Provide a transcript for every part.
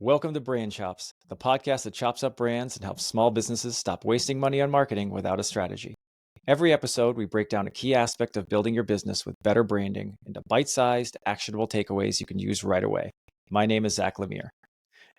Welcome to Brand Chops, the podcast that chops up brands and helps small businesses stop wasting money on marketing without a strategy. Every episode, we break down a key aspect of building your business with better branding into bite-sized, actionable takeaways you can use right away. My name is Zack Lemear.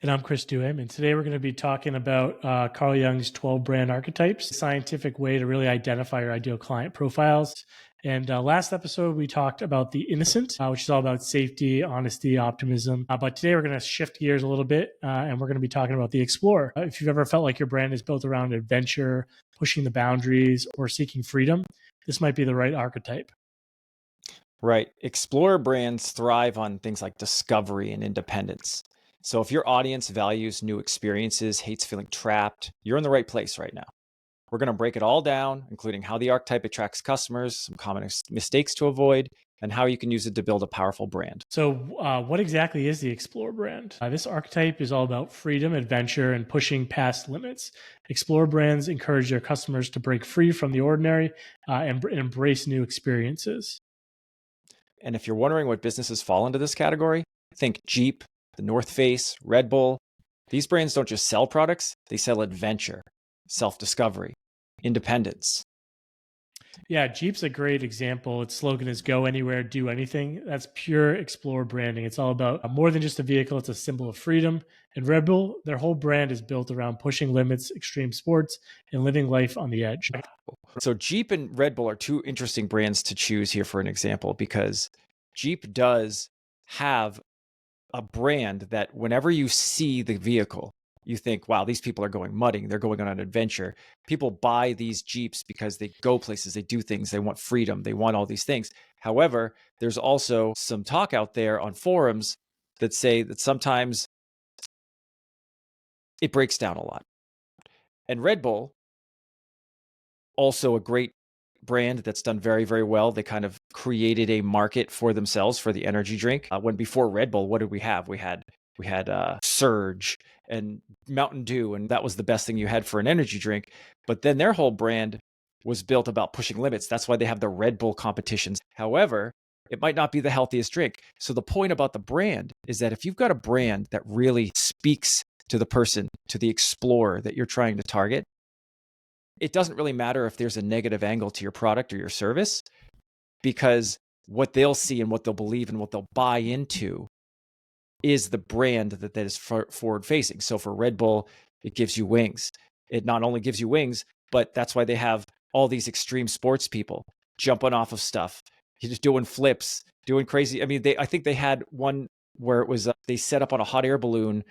And I'm Chris Duhaime. And today we're going to be talking about Carl Jung's 12 brand archetypes, a scientific way to really identify your ideal client profiles. And last episode, we talked about the innocent, which is all about safety, honesty, optimism. But today we're going to shift gears a little bit and we're going to be talking about the explorer. If you've ever felt like your brand is built around adventure, pushing the boundaries, or seeking freedom, this might be the right archetype. Right. Explorer brands thrive on things like discovery and independence. So if your audience values new experiences, hates feeling trapped, you're in the right place right now. We're going to break it all down, including how the archetype attracts customers, some common mistakes to avoid, and how you can use it to build a powerful brand. So what exactly is the Explorer brand? This archetype is all about freedom, adventure, and pushing past limits. Explorer brands encourage their customers to break free from the ordinary and embrace new experiences. And if you're wondering what businesses fall into this category, think Jeep, the North Face, Red Bull. These brands don't just sell products, they sell adventure, self-discovery, independence. Yeah, Jeep's a great example. Its slogan is "Go anywhere, do anything." That's pure Explorer branding. It's all about more than just a vehicle. It's a symbol of freedom. And Red Bull, their whole brand is built around pushing limits, extreme sports, and living life on the edge. So Jeep and Red Bull are two interesting brands to choose here for an example, because Jeep does have a brand that whenever you see the vehicle, you think, wow, these people are going mudding. They're going on an adventure. People buy these Jeeps because they go places, they do things, they want freedom, they want all these things. However, there's also some talk out there on forums that say that sometimes it breaks down a lot. And Red Bull, also a great brand that's done very, very well. They kind of created a market for themselves for the energy drink. When before Red Bull, what did we have? We had Surge and Mountain Dew, and that was the best thing you had for an energy drink. But then their whole brand was built about pushing limits. That's why they have the Red Bull competitions. However, it might not be the healthiest drink. So the point about the brand is that if you've got a brand that really speaks to the person, to the explorer that you're trying to target, it doesn't really matter if there's a negative angle to your product or your service, because what they'll see and what they'll believe and what they'll buy into is the brand that is forward facing. So for Red Bull, it gives you wings. It not only gives you wings, but that's why they have all these extreme sports people jumping off of stuff, just doing flips, doing crazy. I mean, I think they had one where it was they set up on a hot air balloon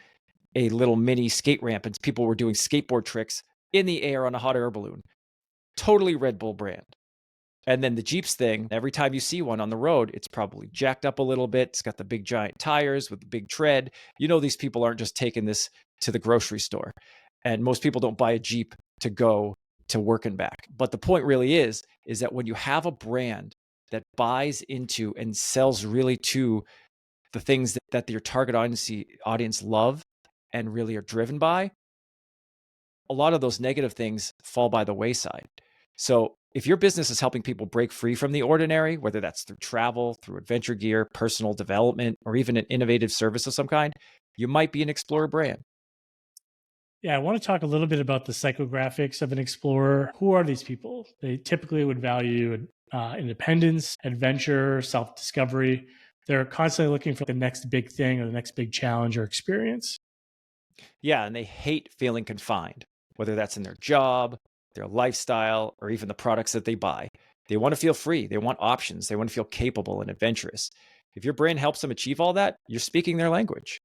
a little mini skate ramp, and people were doing skateboard tricks in the air on a hot air balloon. Totally Red Bull brand. And then the Jeeps thing, every time you see one on the road, it's probably jacked up a little bit. It's got the big giant tires with the big tread. You know, these people aren't just taking this to the grocery store. And most people don't buy a Jeep to go to work and back. But the point really is that when you have a brand that buys into and sells really to the things that your target audience love and really are driven by, a lot of those negative things fall by the wayside. So if your business is helping people break free from the ordinary, whether that's through travel, through adventure gear, personal development, or even an innovative service of some kind, you might be an Explorer brand. Yeah, I want to talk a little bit about the psychographics of an explorer. Who are these people? They typically would value independence, adventure, self-discovery. They're constantly looking for the next big thing or the next big challenge or experience. Yeah, and they hate feeling confined, whether that's in their job, their lifestyle, or even the products that they buy. They want to feel free. They want options. They want to feel capable and adventurous. If your brand helps them achieve all that, you're speaking their language.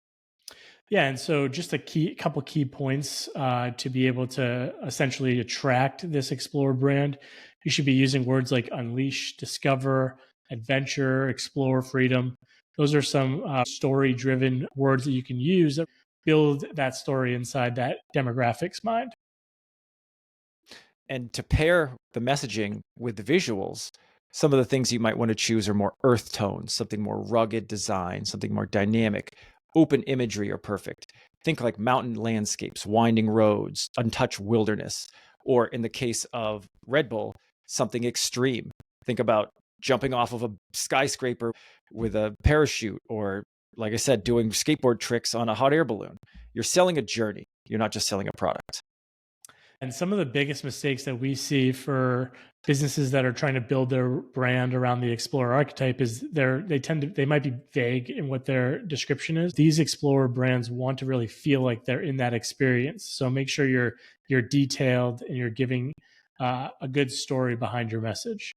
Yeah, and so just couple key points to be able to essentially attract this Explorer brand. You should be using words like unleash, discover, adventure, explore, freedom. Those are some story-driven words that you can use that build that story inside that demographic's mind. And to pair the messaging with the visuals, some of the things you might want to choose are more earth tones, something more rugged design, something more dynamic. Open imagery are perfect. Think like mountain landscapes, winding roads, untouched wilderness, or in the case of Red Bull, something extreme. Think about jumping off of a skyscraper with a parachute, or like I said, doing skateboard tricks on a hot air balloon. You're selling a journey. You're not just selling a product. And some of the biggest mistakes that we see for businesses that are trying to build their brand around the explorer archetype is they might be vague in what their description is. These explorer brands want to really feel like they're in that experience. So make sure you're detailed and you're giving a good story behind your message.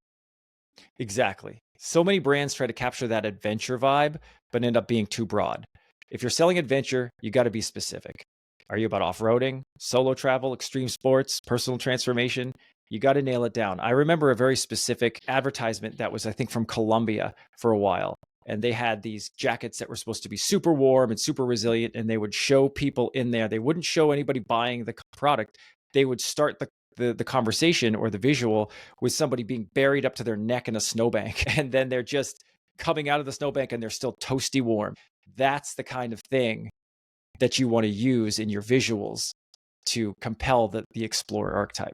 Exactly. So many brands try to capture that adventure vibe, but end up being too broad. If you're selling adventure, you got to be specific. Are you about off-roading, solo travel, extreme sports, personal transformation? You got to nail it down. I remember a very specific advertisement that was, I think, from Colombia for a while. And they had these jackets that were supposed to be super warm and super resilient. And they would show people in there. They wouldn't show anybody buying the product. They would start the conversation or the visual with somebody being buried up to their neck in a snowbank. And then they're just coming out of the snowbank and they're still toasty warm. That's the kind of thing that you want to use in your visuals to compel the explorer archetype.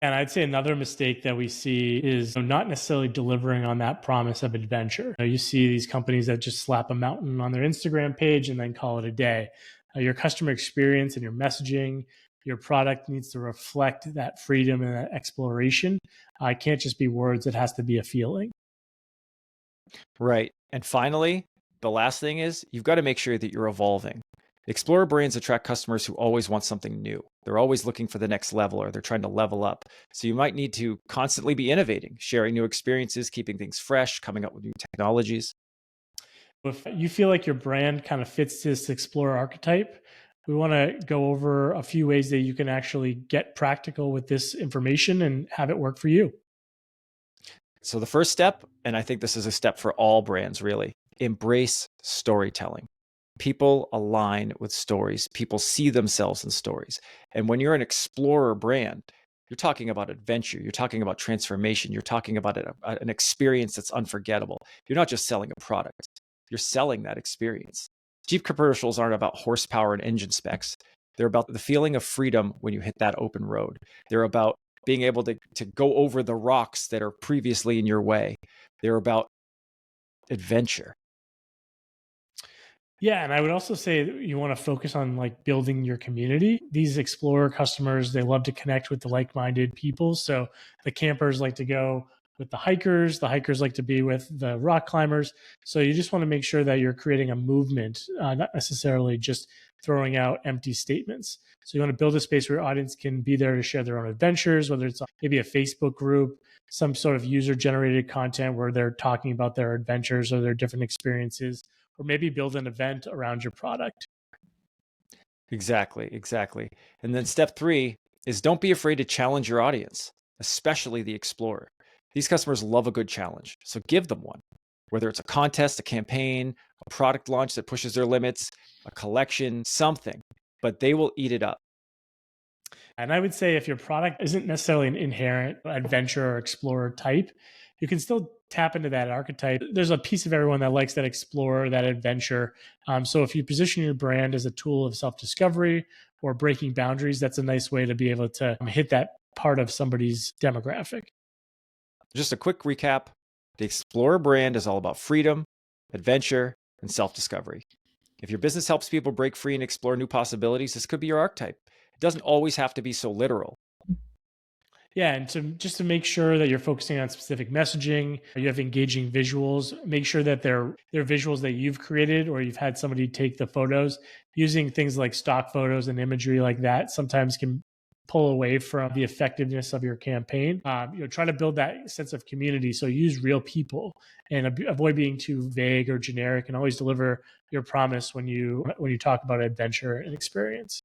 And I'd say another mistake that we see is not necessarily delivering on that promise of adventure. You see these companies that just slap a mountain on their Instagram page and then call it a day. Your customer experience and your messaging, your product needs to reflect that freedom and that exploration. It can't just be words, it has to be a feeling. Right. And finally, the last thing is you've got to make sure that you're evolving. Explorer brands attract customers who always want something new. They're always looking for the next level or they're trying to level up. So you might need to constantly be innovating, sharing new experiences, keeping things fresh, coming up with new technologies. If you feel like your brand kind of fits this explorer archetype, we want to go over a few ways that you can actually get practical with this information and have it work for you. So the first step, and I think this is a step for all brands really, embrace storytelling. People align with stories. People see themselves in stories. And when you're an explorer brand, you're talking about adventure. You're talking about transformation. You're talking about an experience that's unforgettable. You're not just selling a product. You're selling that experience. Jeep commercials aren't about horsepower and engine specs. They're about the feeling of freedom when you hit that open road. They're about being able to go over the rocks that are previously in your way. They're about adventure. Yeah, and I would also say that you want to focus on like building your community. These explorer customers, they love to connect with the like-minded people. So the campers like to go with the hikers like to be with the rock climbers. So you just want to make sure that you're creating a movement, not necessarily just throwing out empty statements. So you want to build a space where your audience can be there to share their own adventures, whether it's maybe a Facebook group, some sort of user-generated content where they're talking about their adventures or their different experiences, or maybe build an event around your product. Exactly. And then step 3 is don't be afraid to challenge your audience, especially the explorer. These customers love a good challenge, so give them one. Whether it's a contest, a campaign, a product launch that pushes their limits, a collection, something, but they will eat it up. And I would say if your product isn't necessarily an inherent adventure or explorer type, you can still tap into that archetype. There's a piece of everyone that likes that explorer, that adventure. So if you position your brand as a tool of self-discovery or breaking boundaries, that's a nice way to be able to hit that part of somebody's demographic. Just a quick recap. The Explorer brand is all about freedom, adventure, and self-discovery. If your business helps people break free and explore new possibilities, this could be your archetype. It doesn't always have to be so literal. Yeah, and to make sure that you're focusing on specific messaging, you have engaging visuals. Make sure that they're visuals that you've created or you've had somebody take the photos. Using things like stock photos and imagery like that sometimes can pull away from the effectiveness of your campaign. Try to build that sense of community. So use real people and avoid being too vague or generic, and always deliver your promise when you talk about adventure and experience.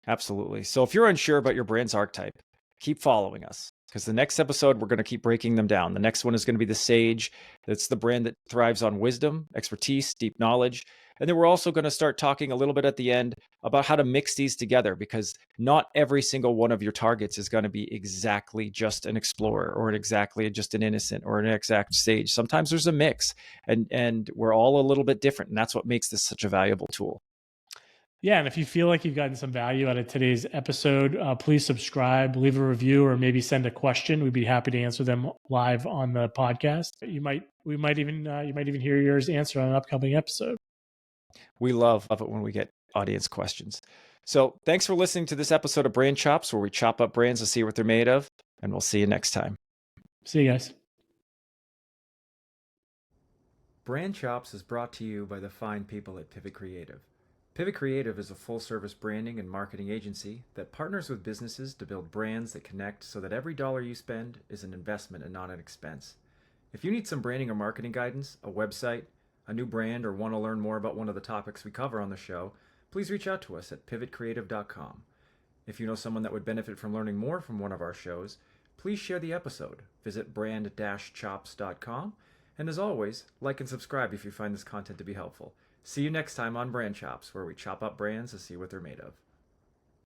Absolutely. So if you're unsure about your brand's archetype, keep following us, because the next episode, we're going to keep breaking them down. The next one is going to be the Sage. That's the brand that thrives on wisdom, expertise, deep knowledge. And then we're also going to start talking a little bit at the end about how to mix these together, because not every single one of your targets is going to be exactly just an explorer or exactly just an innocent or an exact Sage. Sometimes there's a mix, and we're all a little bit different. And that's what makes this such a valuable tool. Yeah, and if you feel like you've gotten some value out of today's episode, please subscribe, leave a review, or maybe send a question. We'd be happy to answer them live on the podcast. We might even, you might even hear yours answered on an upcoming episode. We love it when we get audience questions. So thanks for listening to this episode of Brand Chops, where we chop up brands to see what they're made of, and we'll see you next time. See you guys. Brand Chops is brought to you by the fine people at Pivot Creative. Pivot Creative is a full-service branding and marketing agency that partners with businesses to build brands that connect so that every dollar you spend is an investment and not an expense. If you need some branding or marketing guidance, a website, a new brand, or want to learn more about one of the topics we cover on the show, please reach out to us at pivotcreative.com. If you know someone that would benefit from learning more from one of our shows, please share the episode. Visit brand-chops.com. And as always, like and subscribe if you find this content to be helpful. See you next time on Brand Chops, where we chop up brands to see what they're made of.